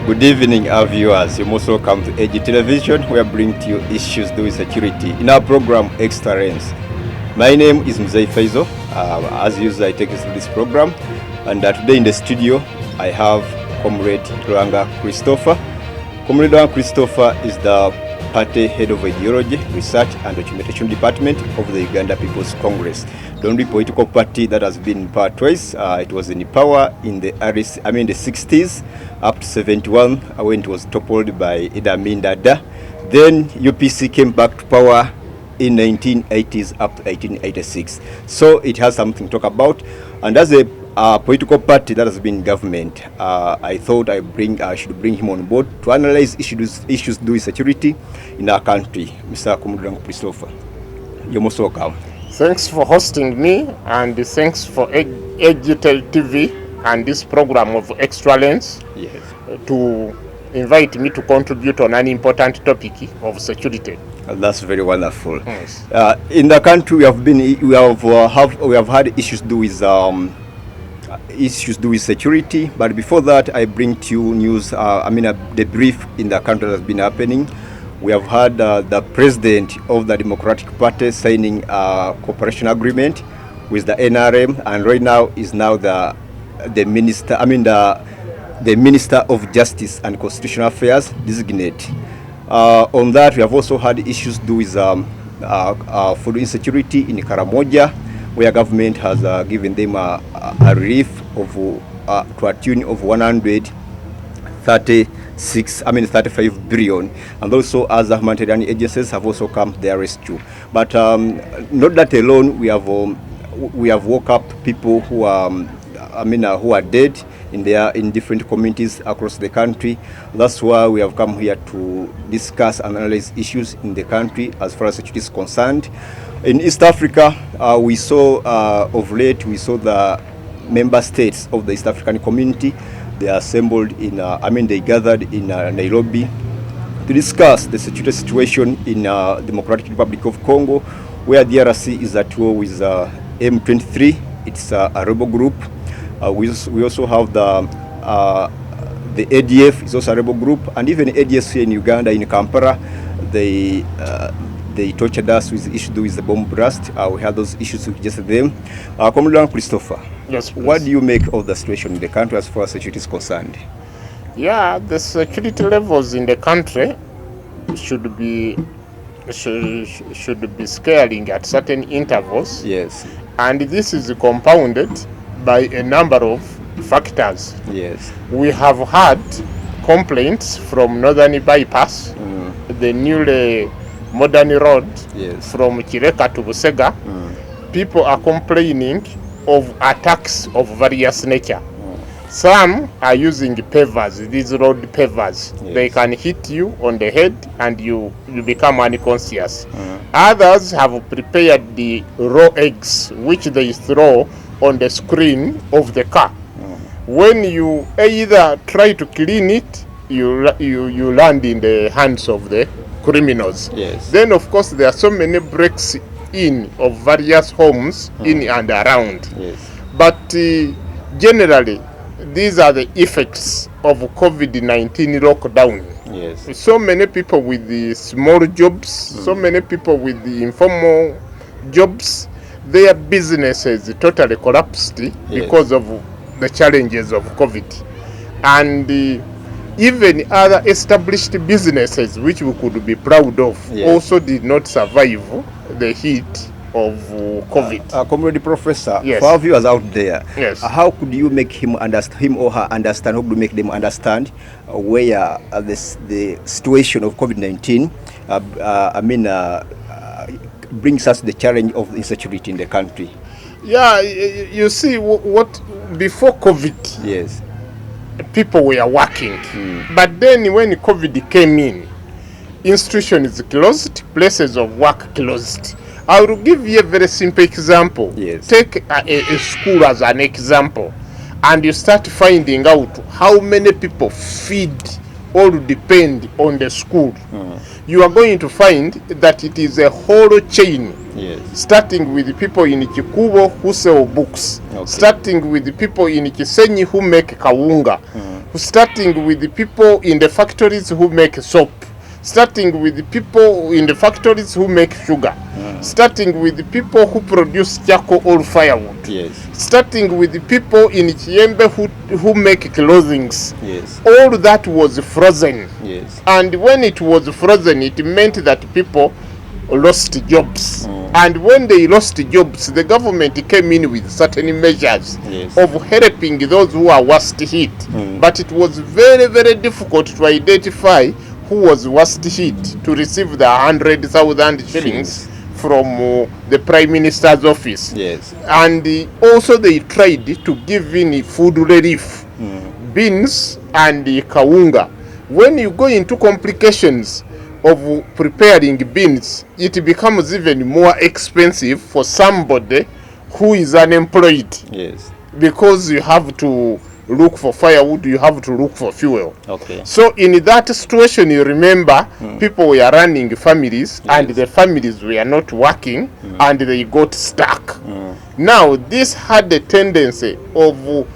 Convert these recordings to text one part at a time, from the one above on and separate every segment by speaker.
Speaker 1: Good evening, our viewers. You're most welcome to Edge Television. We are bringing to you issues to do with security in our program Extra Lens. My name is MUZEYI FAIZO. As usual, I take you through this program. And today in the studio, I have Comrade Lwanga Christopher. Comrade Lwanga Christopher is the party head of ideology, research and documentation department of the Uganda People's Congress, the only political party that has been in power twice. It was in power in the 60s up to 71 when it was toppled by Idi Amin Dada. Then UPC came back to power in 1980s up to 1886. So it has something to talk about. And as a political party that has been in government, I thought I should bring him on board to analyze issues to do with security in our country. Mr. Lwanga Christopher, you're most welcome.
Speaker 2: Thanks for hosting me, and thanks for Edge TV and this program of Extra Lens.
Speaker 1: Yes.
Speaker 2: To invite me to contribute on an important topic of security.
Speaker 1: That's very wonderful.
Speaker 2: Yes.
Speaker 1: In the country, we have had issues to do with security, but before that, I bring to you news. The brief in the country that has been happening. We have had the president of the Democratic Party signing a cooperation agreement with the NRM, and right now is now the minister. The Minister of Justice and Constitutional Affairs designate. On that, we have also had issues to do with food insecurity in Karamoja, where government has given them a relief of to a tune of 35 billion, and also other humanitarian agencies have also come to their rescue. But not that alone, we have woke up people who are dead in different communities across the country. That's why we have come here to discuss and analyze issues in the country as far as security is concerned. In East Africa, we saw of late, the member states of the East African community. They assembled they gathered in Nairobi to discuss the security situation in Democratic Republic of Congo, where DRC is at war with M23. It's a rebel group. We also have the ADF is also a rebel group, and even ADS here in Uganda, in Kampala, they tortured us with issues to do with the bomb blast. We had those issues with just them. Comrade Lwanga Christopher,
Speaker 2: yes, please.
Speaker 1: What do you make of the situation in the country as far as security is concerned?
Speaker 2: Yeah, the security levels in the country should be scaling at certain intervals.
Speaker 1: Yes.
Speaker 2: And this is compounded by a number of factors.
Speaker 1: Yes.
Speaker 2: We have had complaints from Northern Bypass, the newly modern road,
Speaker 1: yes,
Speaker 2: from Kireka to Busega. People are complaining of attacks of various nature. Some are using pavers, these road pavers. Yes. They can hit you on the head and you become unconscious. Others have prepared the raw eggs which they throw on the screen of the car. When you either try to clean it, you land in the hands of the criminals.
Speaker 1: Yes.
Speaker 2: Then of course there are so many breaks in of various homes in and around.
Speaker 1: Yes.
Speaker 2: But generally these are the effects of COVID-19 lockdown.
Speaker 1: Yes.
Speaker 2: So many people with the small jobs, so many people with the informal jobs, their businesses totally collapsed because of the challenges of COVID. And even other established businesses which we could be proud of also did not survive the heat of COVID.
Speaker 1: Comrade Professor,
Speaker 2: yes,
Speaker 1: for our viewers out there,
Speaker 2: yes,
Speaker 1: how could you make him or her understand, how could you make them understand where the situation of COVID-19 brings us the challenge of insecurity in the country?
Speaker 2: Yeah, you see, what before COVID,
Speaker 1: yes,
Speaker 2: people were working. But then when COVID came in, institutions closed, places of work closed. I will give you a very simple example.
Speaker 1: Yes.
Speaker 2: Take a school as an example, and you start finding out how many people feed or depend on the school. You are going to find that it is a whole chain.
Speaker 1: Yes.
Speaker 2: Starting with the people in Kikubo who sell books, starting with the people in Kisenyi who make kawunga, starting with the people in the factories who make soap, starting with the people in the factories who make sugar, starting with the people who produce charcoal or firewood, starting with the people in Chiembe who make clothing. All that was frozen. And when it was frozen, it meant that people lost jobs. And when they lost jobs, the government came in with certain measures of helping those who are worst hit. But it was very, very difficult to identify who was worst hit to receive the 100,000 shillings from the Prime Minister's office. And also they tried to give in food relief, beans and kawunga. When you go into complications of preparing beans, it becomes even more expensive for somebody who is unemployed. Because you have to look for firewood, you have to look for fuel. So in that situation, you remember, people were running families and the families were not working and they got stuck. Now this had a tendency of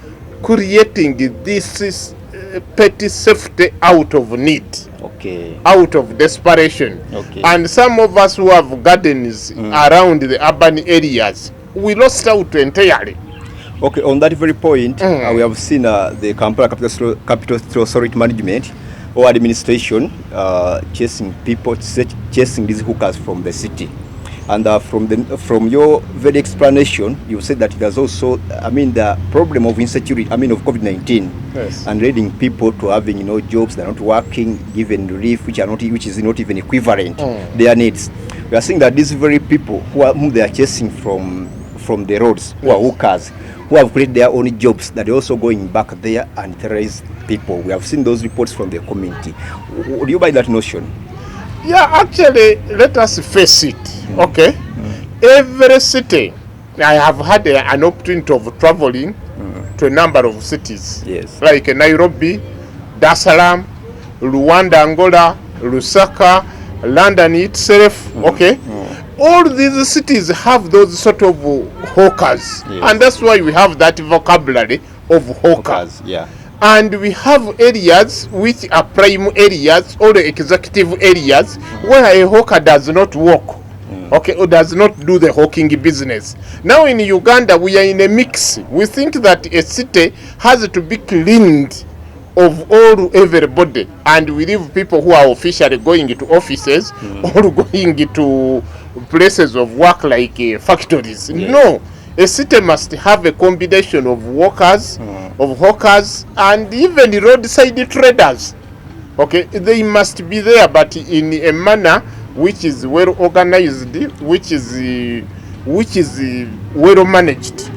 Speaker 2: creating this petty safety out of need, out of desperation. And some of us who have gardens around the urban areas, we lost out entirely.
Speaker 1: On that very point, we have seen the Kampala Capital Authority Management or administration chasing people, chasing these hookers from the city. And from your very explanation, you said that there's also, the problem of insecurity, of COVID-19, and leading people to having, jobs that are not working, given relief, which is not even equivalent their needs. We are seeing that these very people whom they are chasing from the roads, who are hookers, who have created their own jobs, that they're also going back there and terrorize people. We have seen those reports from the community. Do you buy that notion?
Speaker 2: Yeah, actually, let us face it. Every city, I have had an opportunity of traveling to a number of cities, like Nairobi, Dar es Salaam, Rwanda, Angola, Lusaka, London itself. All these cities have those sort of hawkers, and that's why we have that vocabulary of hawkers. And we have areas which are prime areas or executive areas where a hawker does not work, or does not do the hawking business. Now in Uganda, we are in a mix. We think that a city has to be cleaned of everybody, and we leave people who are officially going to offices or going to places of work like factories. No, a city must have a combination of workers, of hawkers, and even roadside traders. They must be there, but in a manner which is well organized, which is well managed.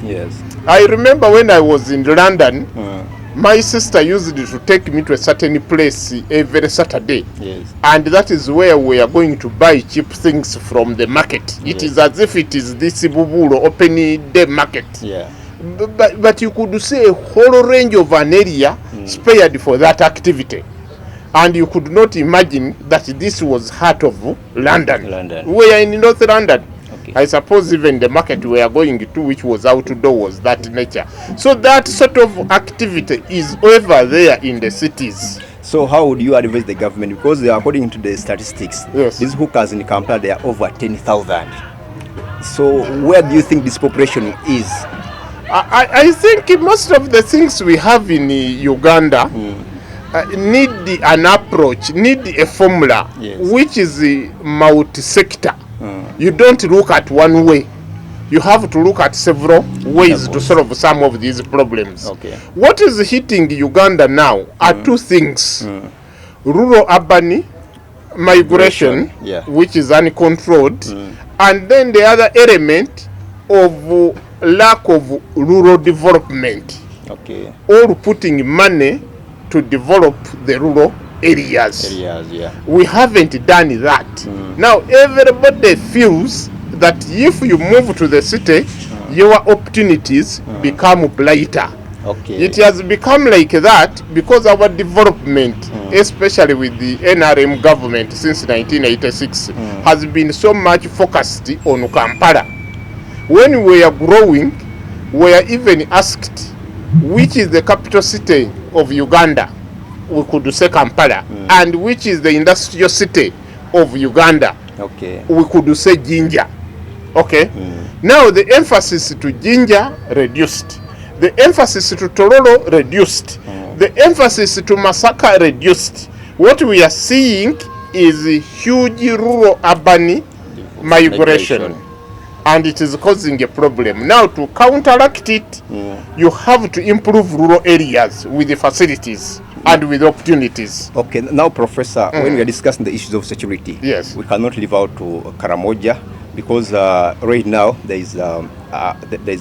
Speaker 2: I remember when I was in London, my sister used to take me to a certain place every Saturday. And that is where we are going to buy cheap things from the market. It is as if it is this Buburo open day market. But you could see a whole range of an area spared for that activity. And you could not imagine that this was heart of London. We are in North London. I suppose even the market we are going to, which was outdoor, was that nature. So that sort of activity is over there in the cities.
Speaker 1: So how would you advise the government? Because according to the statistics, these hookers in Kampala, they are over 10,000. So where do you think this population is?
Speaker 2: I think most of the things we have in Uganda need an approach, need a formula, which is multi-sector. You don't look at one way. You have to look at several ways to solve some of these problems. What is hitting Uganda now are two things. Rural-urban migration, which is uncontrolled, and then the other element of lack of rural development, or putting money to develop the rural areas. We haven't done that. Now everybody feels that if you move to the city, your opportunities become brighter. It has become like that because our development, especially with the NRM government since 1986, has been so much focused on Kampala. When we are growing, we are even asked which is the capital city of Uganda. we could say Kampala, and which is the industrial city of Uganda,
Speaker 1: Okay.
Speaker 2: we could say Jinja. Okay. Now the emphasis to Jinja reduced. The emphasis to Tororo reduced. The emphasis to Masaka reduced. What we are seeing is a huge rural urban migration. And it is causing a problem. Now to counteract it, you have to improve rural areas with the facilities and with opportunities.
Speaker 1: Okay, now Professor, when we are discussing the issues of security,
Speaker 2: Yes.
Speaker 1: we cannot leave out to Karamoja because right now there is a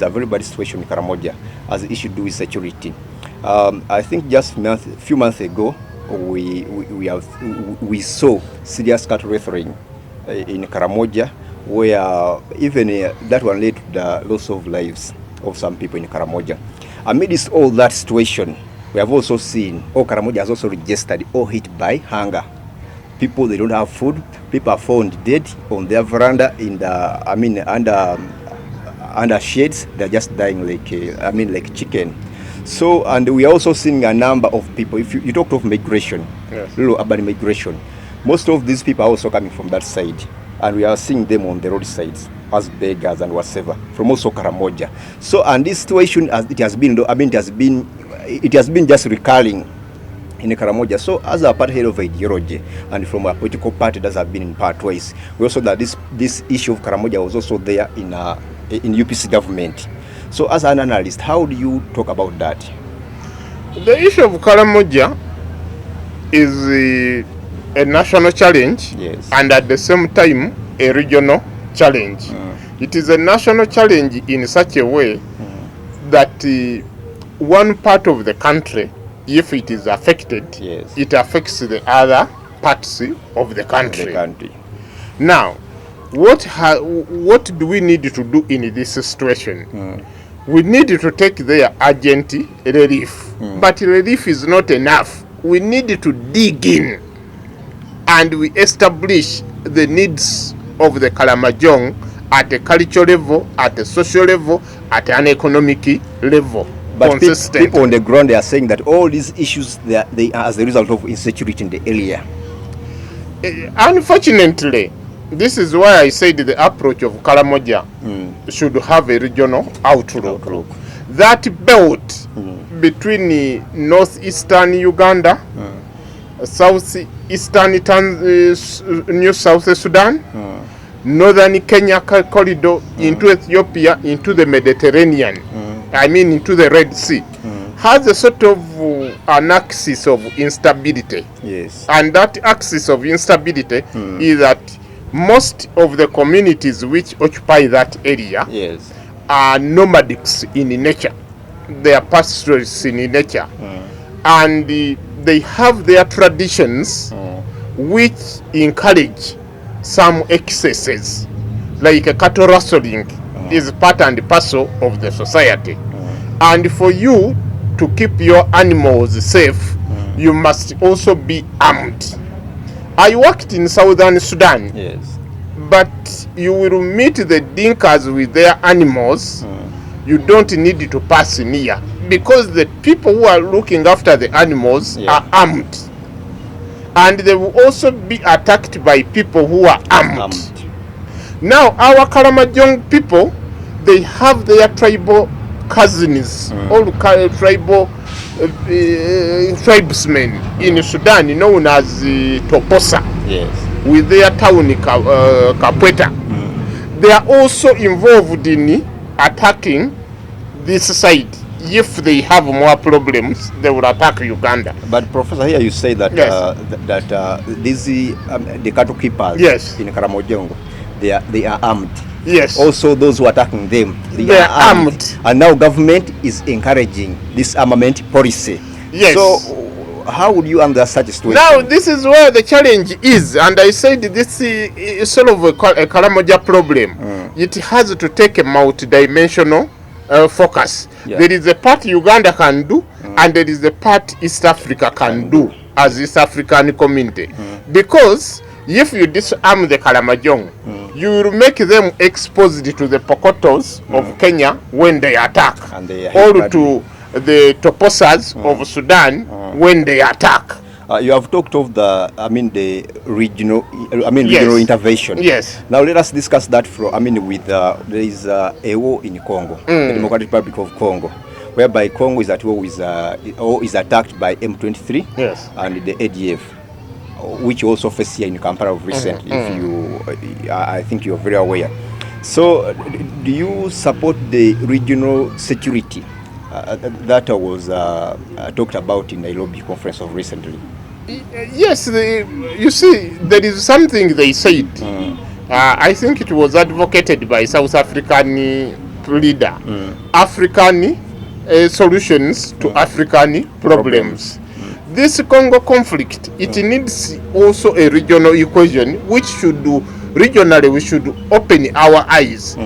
Speaker 1: very bad situation in Karamoja as the issue to do with security. I think just a few months ago we saw serious cattle rustling in Karamoja, where even that one led to the loss of lives of some people in Karamoja. Amidst all that situation, we have also seen Karamoja has also registered or hit by hunger. People, they don't have food. People are found dead on their veranda in the under shades. They're just dying like chicken. So, and we are also seeing a number of people. If you talk of migration,
Speaker 2: Yes.
Speaker 1: rural urban migration, most of these people are also coming from that side, and we are seeing them on the roadsides as beggars and whatever from also Karamoja. So, and this situation, as it has been just recurring in Karamoja. So, as a part head of ideology and from a political party that has been in pathways, we also that this issue of Karamoja was also there in UPC government. So, as an analyst, how do you talk about that?
Speaker 2: The issue of Karamoja is a national challenge,
Speaker 1: Yes.
Speaker 2: and at the same time a regional challenge. It is a national challenge in such a way that one part of the country, if it is affected,
Speaker 1: Yes.
Speaker 2: it affects the other parts of the country. Now, what do we need to do in this situation? We need to take their urgent relief, but relief is not enough. We need to dig in and we establish the needs of the Karamojong at a cultural level, at a social level, at an economic level.
Speaker 1: But people on the ground, they are saying that all these issues they are as a result of insecurity in the area.
Speaker 2: Unfortunately, this is why I said the approach of Karamoja should have a regional outlook. That belt between northeastern Uganda, southeastern New South Sudan, northern Kenya corridor into Ethiopia, into the Mediterranean, into the Red Sea, has a sort of an axis of instability.
Speaker 1: Yes.
Speaker 2: And that axis of instability is that most of the communities which occupy that area
Speaker 1: Yes.
Speaker 2: are nomadics in nature. They are pastoralists in nature. And they have their traditions which encourage some excesses, like cattle rustling is part and parcel of the society. And for you to keep your animals safe, you must also be armed. I worked in southern Sudan,
Speaker 1: Yes.
Speaker 2: but you will meet the Dinkas with their animals. You don't need to pass near, because the people who are looking after the animals are armed. And they will also be attacked by people who are armed. Now, our Karamojong people, they have their tribal cousins, all tribal tribesmen in Sudan, known as Toposa,
Speaker 1: Yes.
Speaker 2: with their town Kapweta. They are also involved in attacking this side. If they have more problems, they will attack Uganda.
Speaker 1: But Professor, here you say that
Speaker 2: Yes.
Speaker 1: these the cattle keepers
Speaker 2: Yes.
Speaker 1: in Karamojongo, they are armed.
Speaker 2: Yes.
Speaker 1: Also, those who are attacking them, they are armed. And now government is encouraging this armament policy.
Speaker 2: Yes.
Speaker 1: So, how would you handle such a situation?
Speaker 2: Now, this is where the challenge is, and I said this is sort of a Karamoja problem. It has to take a multidimensional focus.
Speaker 1: Yeah.
Speaker 2: There is a part Uganda can do, and there is the part East Africa can do as East African community. Because if you disarm the Karamojong, you will make them exposed to the Pokotos of Kenya when they attack,
Speaker 1: And they are
Speaker 2: or
Speaker 1: hit
Speaker 2: to the Toposas of Sudan when they attack.
Speaker 1: You have talked of the regional
Speaker 2: Yes.
Speaker 1: intervention.
Speaker 2: Yes.
Speaker 1: Now let us discuss that with there is a war in Congo, the Democratic Republic of Congo, whereby Congo is at war with or is attacked by M23
Speaker 2: Yes.
Speaker 1: and the ADF, which also faced here in Kampala recently. If you, I think you are very aware. So, do you support the regional security that was talked about in Nairobi conference of recently?
Speaker 2: Yes, you see, there is something they said. I think it was advocated by South African leader. African solutions to African problems. This Congo conflict, it needs also a regional equation, which should do regionally. We should open our eyes.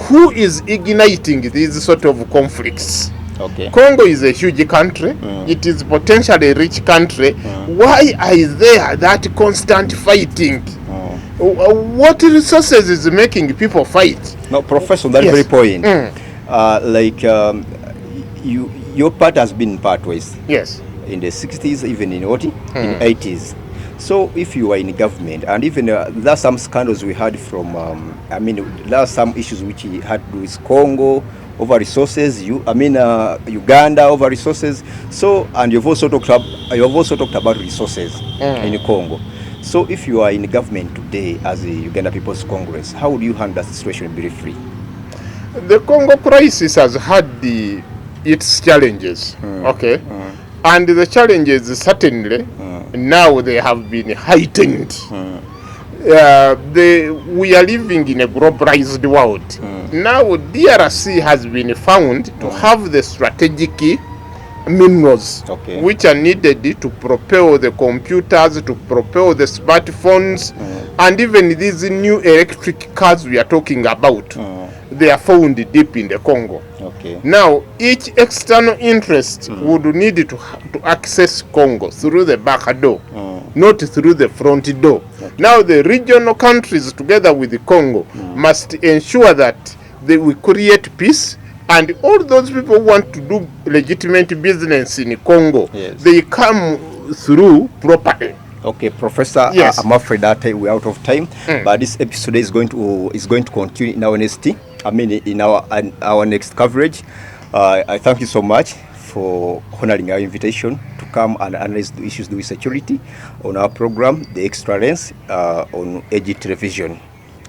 Speaker 2: Who is igniting these sort of conflicts?
Speaker 1: Okay.
Speaker 2: Congo is a huge country. It is potentially a rich country. Why are there that constant fighting? What resources is making people fight?
Speaker 1: No, Professor, that very point. Your part has been part ways.
Speaker 2: Yes.
Speaker 1: In the 60s, even in 80s. So if you are in government, and even there are some scandals we had from, there are some issues which had to do with Congo over resources, Uganda over resources. So, and you've also talked about resources in Congo. So if you are in government today as a Uganda People's Congress, how would you handle that situation briefly?
Speaker 2: The Congo crisis has had its challenges, okay? And the challenges certainly, now they have been heightened. We are living in a globalized world. Now DRC has been found to have the strategic minerals which are needed to propel the computers, to propel the smartphones, and even these new electric cars we are talking about. They are found deep in the Congo. Now, each external interest would need to access Congo through the back door, not through the front door. Now, the regional countries together with the Congo must ensure that they will create peace, and all those people who want to do legitimate business in Congo, they come through properly.
Speaker 1: Okay, Professor,
Speaker 2: Yes.
Speaker 1: I'm afraid that we're out of time, but this episode is going to continue in our next in our next coverage. I thank you so much for honoring our invitation to come and analyze the issues with security on our program, The Extra Lens, on Edge Television.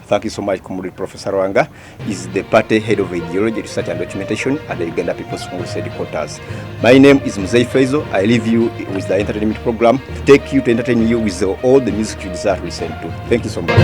Speaker 1: Thank you so much, Comrade Professor Wanga. Is the party head of ideology, research and documentation at the Uganda People's Congress headquarters. My name is MUZEYI FAIZO. I leave you with the entertainment program to take you to entertain you with all the music you desire to listen to. Thank you so much.